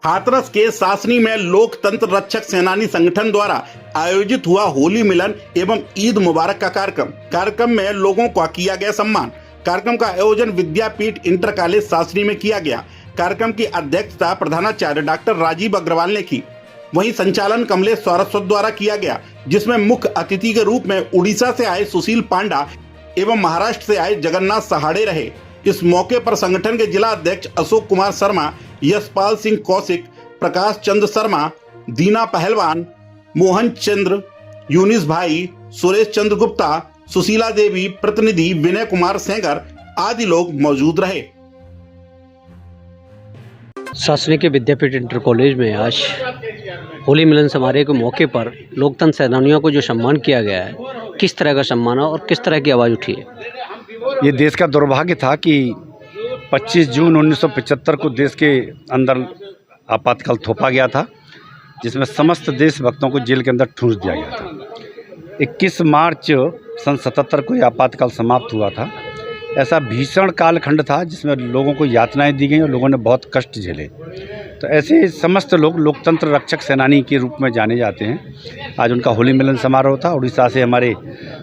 हाथरस के सासनी में लोकतंत्र रक्षक सेनानी संगठन द्वारा आयोजित हुआ होली मिलन एवं ईद मुबारक का कार्यक्रम में लोगों का किया गया सम्मान। कार्यक्रम का आयोजन विद्यापीठ इंटर कॉलेज सासनी में किया गया। कार्यक्रम की अध्यक्षता प्रधानाचार्य डॉक्टर राजीव अग्रवाल ने की। वहीं संचालन कमलेश सारस्वत द्वारा किया गया, जिसमें मुख्य अतिथि के रूप में उड़ीसा से आए सुशील पांडा एवं महाराष्ट्र से आए जगन्नाथ सहाड़े रहे। इस मौके पर संगठन के जिला अध्यक्ष अशोक कुमार शर्मा, यशपाल सिंह कौशिक, प्रकाश चंद्र शर्मा, दीना पहलवान, मोहन चंद्र, यूनिस भाई, सुरेश चंद्र गुप्ता, सुशीला देवी, प्रतिनिधि विनय कुमार सेंगर आदि लोग मौजूद रहे। सासनी के विद्यापीठ इंटर कॉलेज में आज होली मिलन समारोह के मौके पर लोकतंत्र सेनानियों को जो सम्मान किया गया है, किस तरह का सम्मान है और किस तरह की आवाज़ उठी है? ये देश का दुर्भाग्य था कि 25 जून 1975 को देश के अंदर आपातकाल थोपा गया था, जिसमें समस्त देशभक्तों को जेल के अंदर ठूंस दिया गया था। 21 मार्च सन 77 को यह आपातकाल समाप्त हुआ था। ऐसा भीषण कालखंड था जिसमें लोगों को यातनाएं दी गई और लोगों ने बहुत कष्ट झेले। तो ऐसे समस्त लोग लोकतंत्र रक्षक सेनानी के रूप में जाने जाते हैं। आज उनका होली मिलन समारोह था। उड़ीसा से हमारे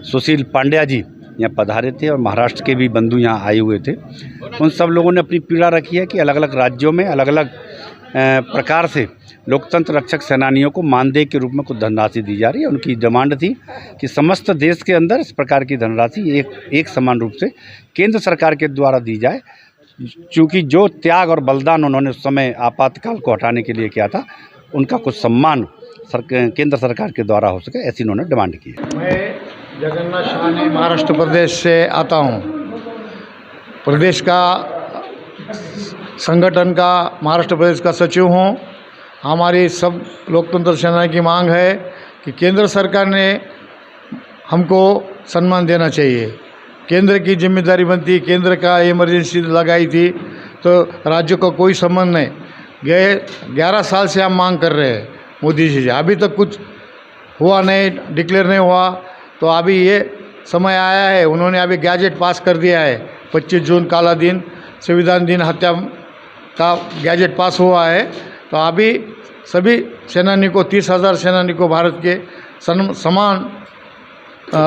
सुशील पांड्या जी यहाँ पधारे थे और महाराष्ट्र के भी बंधु यहाँ आए हुए थे। उन सब लोगों ने अपनी पीड़ा रखी है कि अलग अलग राज्यों में अलग अलग प्रकार से लोकतंत्र रक्षक सेनानियों को मानदेय के रूप में कुछ धनराशि दी जा रही है। उनकी डिमांड थी कि समस्त देश के अंदर इस प्रकार की धनराशि एक समान रूप से केंद्र सरकार के द्वारा दी जाए, क्योंकि जो त्याग और बलिदान उन्होंने उस समय आपातकाल को हटाने के लिए किया था, उनका कुछ सम्मान केंद्र सरकार के द्वारा हो सके, ऐसी उन्होंने डिमांड की। मैं जगन्नाथ सहाड़े महाराष्ट्र प्रदेश से आता हूँ। प्रदेश का संगठन का महाराष्ट्र प्रदेश का सचिव हूँ। हमारी सब लोकतंत्र सेनानी की मांग है कि केंद्र सरकार ने हमको सम्मान देना चाहिए। केंद्र की जिम्मेदारी बनती, केंद्र का इमरजेंसी लगाई थी तो राज्य को कोई संबंध नहीं। गए 11 साल से हम मांग कर रहे हैं मोदी जी से, अभी तक कुछ हुआ नहीं, डिक्लेयर नहीं हुआ। तो अभी ये समय आया है, उन्होंने अभी गैजेट पास कर दिया है। 25 जून काला दिन, संविधान दिन हत्या का गैजेट पास हुआ है। तो अभी सभी सेनानी को 30,000 सेनानी को भारत के समान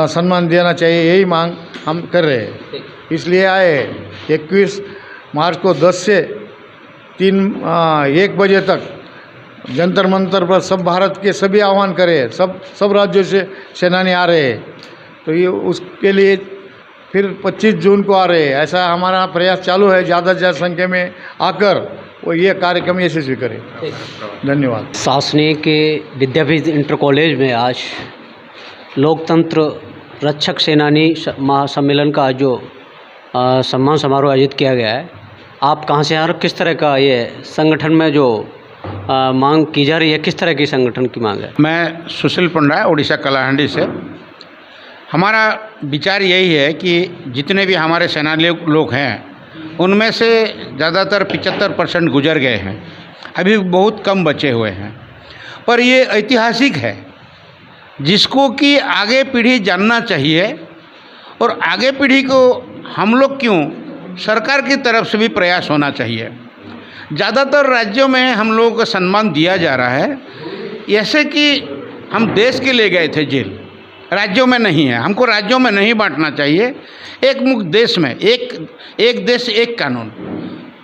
सम्मान देना चाहिए, यही मांग हम कर रहे हैं। इसलिए आए 21 मार्च को 10 से 1 बजे तक जंतर मंतर पर सब भारत के सभी आह्वान करे, सब राज्यों से सेनानी आ रहे हैं। तो ये उसके लिए फिर 25 जून को आ रहे हैं। ऐसा हमारा प्रयास चालू है, ज़्यादा से ज़्यादा संख्या में आकर वो ये कार्यक्रम यशस्वी करें। धन्यवाद। सासनी के विद्यापीठ इंटर कॉलेज में आज लोकतंत्र रक्षक सेनानी महासम्मेलन का जो सम्मान समारोह आयोजित किया गया है, आप कहाँ से हैं और किस तरह का ये संगठन में जो मांग की जा रही है, किस तरह की संगठन की मांग है? मैं सुशील पांडा, उड़ीसा कलाहंडी से। हमारा विचार यही है कि जितने भी हमारे सेनानी लोग हैं उनमें से ज़्यादातर 75% गुजर गए हैं, अभी बहुत कम बचे हुए हैं। पर ये ऐतिहासिक है जिसको कि आगे पीढ़ी जानना चाहिए, और आगे पीढ़ी को हम लोग क्यों सरकार की तरफ से भी प्रयास होना चाहिए। ज़्यादातर राज्यों में हम लोगों को सम्मान दिया जा रहा है, ऐसे कि हम देश के लिए गए थे जेल, राज्यों में नहीं है। हमको राज्यों में नहीं बांटना चाहिए, एक मुक्त देश में एक देश एक कानून।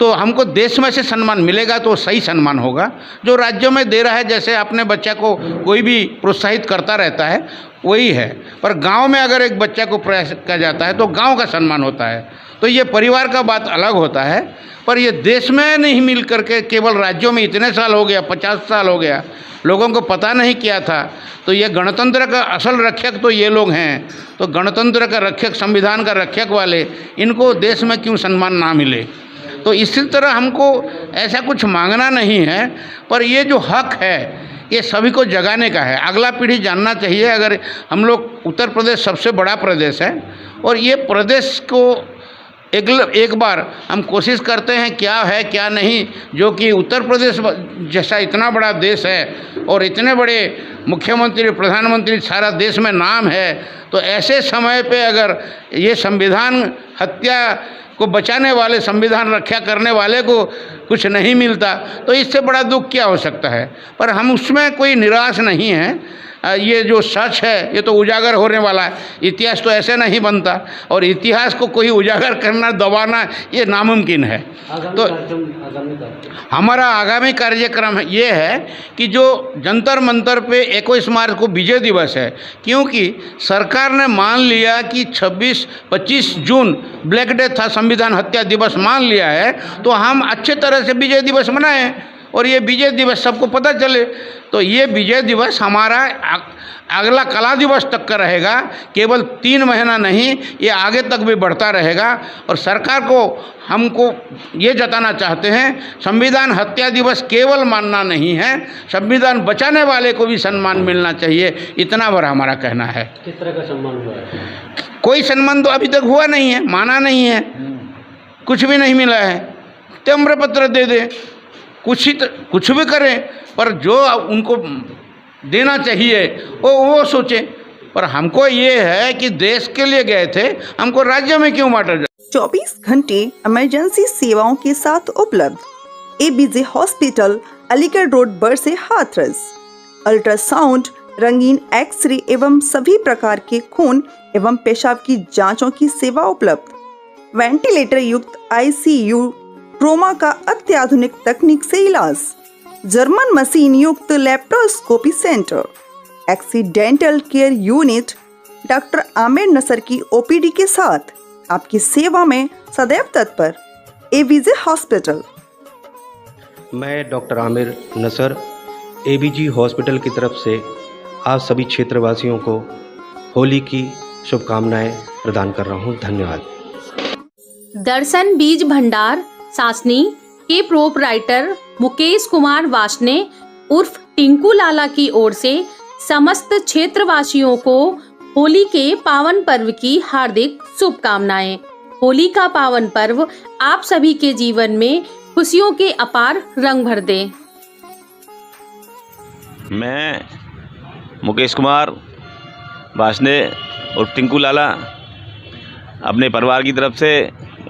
तो हमको देश में से सम्मान मिलेगा तो सही सम्मान होगा। जो राज्यों में दे रहा है, जैसे अपने बच्चा को कोई भी प्रोत्साहित करता रहता है वही है, पर गांव में अगर एक बच्चा को प्रयास किया जाता है तो गांव का सम्मान होता है। तो ये परिवार का बात अलग होता है, पर ये देश में नहीं मिल करके केवल राज्यों में इतने साल हो गया, 50 साल हो गया, लोगों को पता नहीं किया था। तो ये गणतंत्र का असल रक्षक तो ये लोग हैं। तो गणतंत्र का रक्षक, संविधान का रक्षक वाले, इनको देश में क्यों सम्मान ना मिले? तो इसी तरह हमको ऐसा कुछ मांगना नहीं है, पर ये जो हक है ये सभी को जगाने का है। अगला पीढ़ी जानना चाहिए। अगर हम लोग, उत्तर प्रदेश सबसे बड़ा प्रदेश है और ये प्रदेश को एक बार हम कोशिश करते हैं क्या है क्या नहीं, जो कि उत्तर प्रदेश जैसा इतना बड़ा देश है और इतने बड़े मुख्यमंत्री, प्रधानमंत्री, सारा देश में नाम है। तो ऐसे समय पे अगर ये संविधान हत्या को बचाने वाले, संविधान रक्षा करने वाले को कुछ नहीं मिलता, तो इससे बड़ा दुख क्या हो सकता है। पर हम उसमें कोई निराश नहीं हैं। ये जो सच है ये तो उजागर होने वाला है। इतिहास तो ऐसे नहीं बनता, और इतिहास को कोई उजागर करना, दबाना ये नामुमकिन है। तो हमारा आगामी कार्यक्रम ये है कि जो जंतर मंतर पे 21 मार्च को विजय दिवस है, क्योंकि सरकार ने मान लिया कि 25 जून ब्लैक डे था, संविधान हत्या दिवस मान लिया है, तो हम अच्छे तरह से विजय दिवस मनाएं और ये विजय दिवस सबको पता चले। तो ये विजय दिवस हमारा अगला कला दिवस तक का रहेगा, केवल 3 महीना नहीं, ये आगे तक भी बढ़ता रहेगा। और सरकार को हमको ये जताना चाहते हैं, संविधान हत्या दिवस केवल मानना नहीं है, संविधान बचाने वाले को भी सम्मान मिलना चाहिए, इतना भर हमारा कहना है। किस तरह का सम्मान हुआ है? कोई सम्मान तो अभी तक हुआ नहीं है, माना नहीं है, कुछ भी नहीं मिला है। ताम्र पत्र दे दे, कुछ भी करें, पर जो उनको देना चाहिए वो सोचें। पर हमको ये है कि देश के लिए गए थे, हमको राज्य में क्यों बांटा जाए। 24 घंटे इमरजेंसी सेवाओं के साथ उपलब्ध एबीजे हॉस्पिटल, अलीगढ़ रोड, बरसे, हाथरस। अल्ट्रासाउंड, रंगीन एक्सरे एवं सभी प्रकार के खून एवं पेशाब की जांचों की सेवा उपलब्ध। वेंटिलेटर युक्त आईसीयू, ट्रोमा का अत्याधुनिक तकनीक से इलाज, जर्मन मशीन युक्त laparoscopy centre, accidental care unit, doctor Aamir Nasar की ओपीडी के साथ आपकी सेवा में सदैव तत्पर एबीजे हॉस्पिटल। मैं doctor Aamir Nasar ABG hospital की तरफ से आप सभी क्षेत्रवासियों को होली की शुभकामनाएं प्रदान कर रहा हूं। धन्यवाद। दर्शन बीज भंडार सासनी के प्रोपराइटर मुकेश कुमार वासने उर्फ टिंकू लाला की ओर से समस्त क्षेत्रवासियों को होली के पावन पर्व की हार्दिक शुभकामनाएं। होली का पावन पर्व आप सभी के जीवन में खुशियों के अपार रंग भर दे। मैं मुकेश कुमार वासने और टिंकू लाला अपने परिवार की तरफ से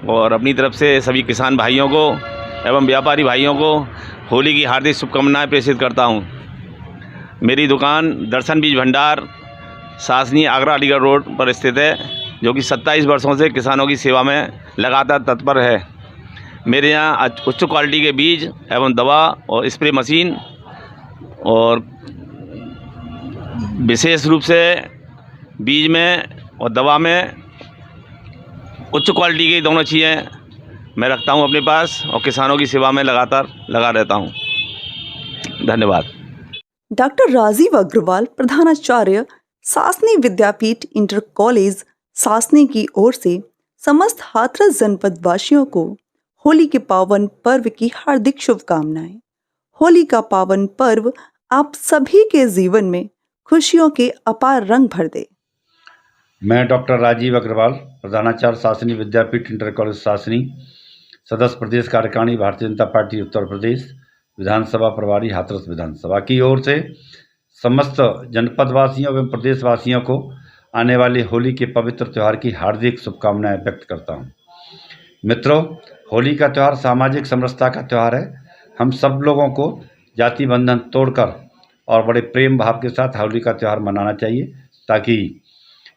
और अपनी तरफ से सभी किसान भाइयों को एवं व्यापारी भाइयों को होली की हार्दिक शुभकामनाएं प्रेषित करता हूं। मेरी दुकान दर्शन बीज भंडार सासनी आगरा अलीगढ़ रोड पर स्थित है, जो कि 27 वर्षों से किसानों की सेवा में लगातार तत्पर है। मेरे यहाँ उच्च क्वालिटी के बीज एवं दवा और स्प्रे मशीन, और विशेष रूप से बीज में और दवा में उच्च क्वालिटी की दोनों चीज़ें मैं रखता हूं अपने पास और किसानों की सेवा में लगातार लगा रहता हूं। धन्यवाद। डॉक्टर राजीव अग्रवाल, प्रधानाचार्य, सासनी विद्यापीठ इंटर कॉलेज सासनी की ओर से समस्त हाथरस जनपद वासियों को होली के पावन पर्व की हार्दिक शुभकामनाएं। होली का पावन पर्व आप सभी के जीवन में खुशियों के अपार रंग भर दे। मैं डॉक्टर राजीव अग्रवाल, प्रधानाचार्य सासनी विद्यापीठ इंटर कॉलेज सासनी, सदस्य प्रदेश कार्यकारिणी भारतीय जनता पार्टी उत्तर प्रदेश, विधानसभा प्रभारी हाथरस विधानसभा की ओर से समस्त जनपदवासियों एवं प्रदेशवासियों को आने वाले होली के पवित्र त्यौहार की हार्दिक शुभकामनाएं व्यक्त करता हूं। मित्रों, होली का त्यौहार सामाजिक समरसता का त्यौहार है। हम सब लोगों को जाति बंधन तोड़कर और बड़े प्रेम भाव के साथ होली का त्यौहार मनाना चाहिए, ताकि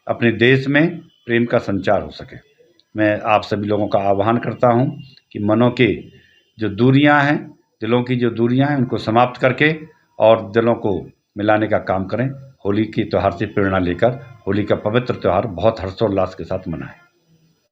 अपने देश में प्रेम का संचार हो सके। मैं आप सभी लोगों का आह्वान करता हूं कि मनों के जो दूरियां हैं, दिलों की जो दूरियां हैं, उनको समाप्त करके और दिलों को मिलाने का काम करें। होली के त्यौहार से प्रेरणा लेकर होली का पवित्र त्यौहार बहुत हर्षोल्लास के साथ मनाएं।